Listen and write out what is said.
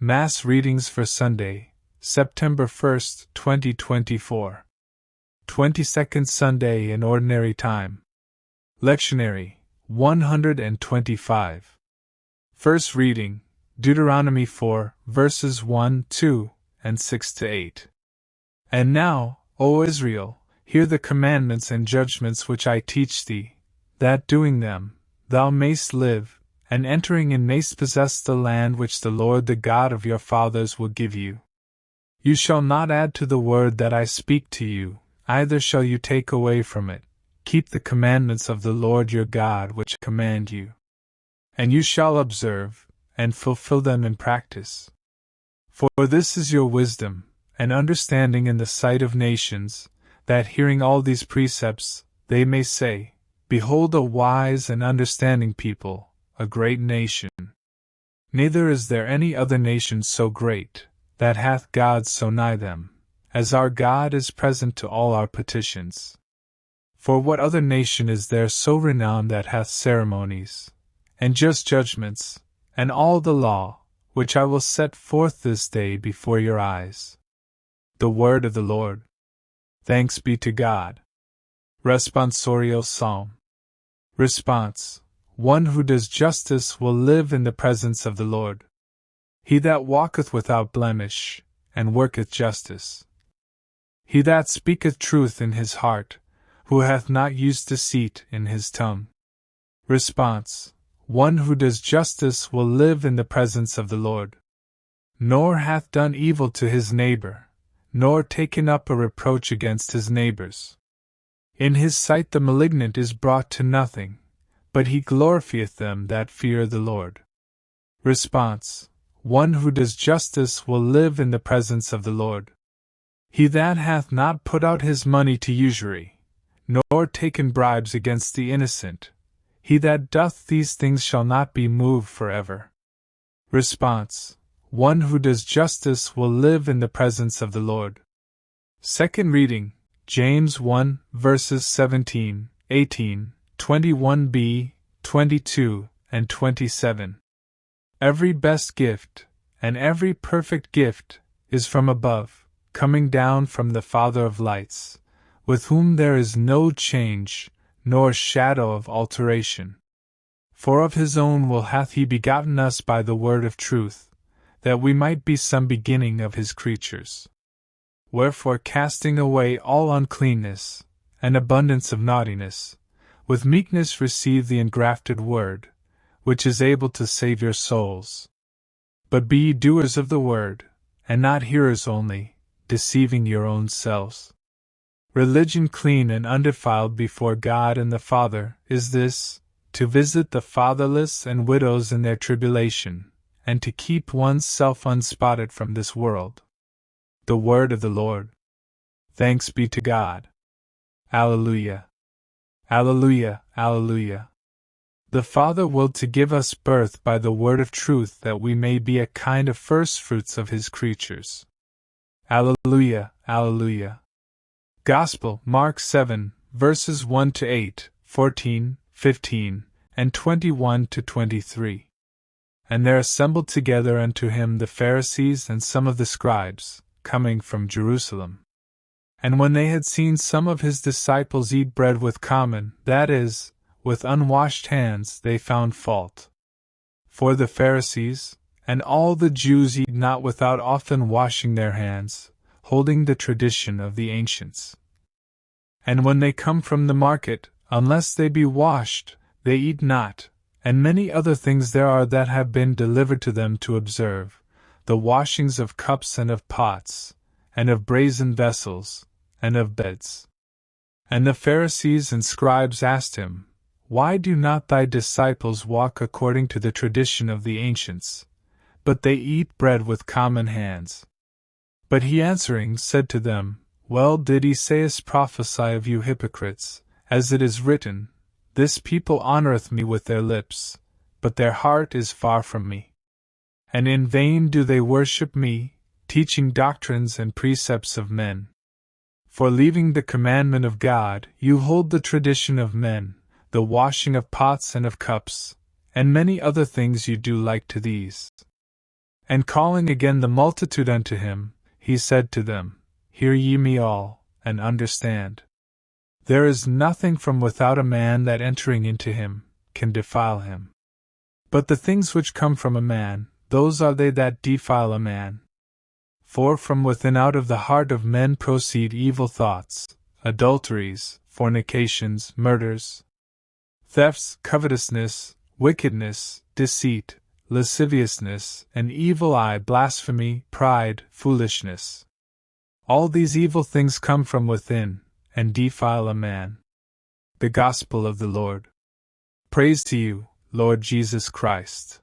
Mass readings for Sunday, September 1st, 2024. 22nd Sunday in Ordinary Time. Lectionary, 125. First reading, Deuteronomy 4, verses 1, 2, and 6-8. And now, O Israel, hear the commandments and judgments which I teach thee, that doing them, thou mayst live, and entering in mayst possess the land which the Lord the God of your fathers will give you. You shall not add to the word that I speak to you, either shall you take away from it. Keep the commandments of the Lord your God which command you. And you shall observe, and fulfill them in practice. For this is your wisdom, and understanding in the sight of nations, that hearing all these precepts, they may say, Behold a wise and understanding people, a great nation. Neither is there any other nation so great, that hath God so nigh them, as our God is present to all our petitions. For what other nation is there so renowned that hath ceremonies, and just judgments, and all the law, which I will set forth this day before your eyes? The word of the Lord. Thanks be to God. Responsorial Psalm. Response. One who does justice will live in the presence of the Lord. He that walketh without blemish, and worketh justice. He that speaketh truth in his heart, who hath not used deceit in his tongue. Response. One who does justice will live in the presence of the Lord. Nor hath done evil to his neighbor, nor taken up a reproach against his neighbors. In his sight the malignant is brought to nothing, but he glorifieth them that fear the Lord. Response. One who does justice will live in the presence of the Lord. He that hath not put out his money to usury, nor taken bribes against the innocent, he that doth these things shall not be moved forever. Response. One who does justice will live in the presence of the Lord. Second reading, James 1, verses 17, 18, 21b, 22, and 27. Every best gift, and every perfect gift, is from above, coming down from the Father of lights, with whom there is no change, nor shadow of alteration. For of his own will hath he begotten us by the word of truth, that we might be some beginning of his creatures. Wherefore casting away all uncleanness, and abundance of naughtiness, with meekness receive the engrafted word, which is able to save your souls. But be ye doers of the word, and not hearers only, deceiving your own selves. Religion clean and undefiled before God and the Father is this, to visit the fatherless and widows in their tribulation, and to keep one's self unspotted from this world. The word of the Lord. Thanks be to God. Alleluia. Alleluia, alleluia. The Father willed to give us birth by the word of truth that we may be a kind of firstfruits of his creatures. Alleluia, alleluia. Gospel, Mark 7, verses 1-8, 14, 15, and 21-23. And there assembled together unto him the Pharisees and some of the scribes, coming from Jerusalem. And when they had seen some of his disciples eat bread with common, that is, with unwashed hands, they found fault. For the Pharisees, and all the Jews eat not without often washing their hands, holding the tradition of the ancients. And when they come from the market, unless they be washed, they eat not, and many other things there are that have been delivered to them to observe, the washings of cups and of pots, and of brazen vessels, and of beds. And the Pharisees and scribes asked him, Why do not thy disciples walk according to the tradition of the ancients, but they eat bread with common hands? But he answering said to them, Well did Esaias prophesy of you hypocrites, as it is written, This people honoureth me with their lips, but their heart is far from me. And in vain do they worship me, teaching doctrines and precepts of men. For leaving the commandment of God, you hold the tradition of men, the washing of pots and of cups, and many other things you do like to these. And calling again the multitude unto him, he said to them, Hear ye me all, and understand. There is nothing from without a man that entering into him can defile him. But the things which come from a man, those are they that defile a man. For from within out of the heart of men proceed evil thoughts, adulteries, fornications, murders, thefts, covetousness, wickedness, deceit, lasciviousness, an evil eye, blasphemy, pride, foolishness. All these evil things come from within, and defile a man. The Gospel of the Lord. Praise to you, Lord Jesus Christ.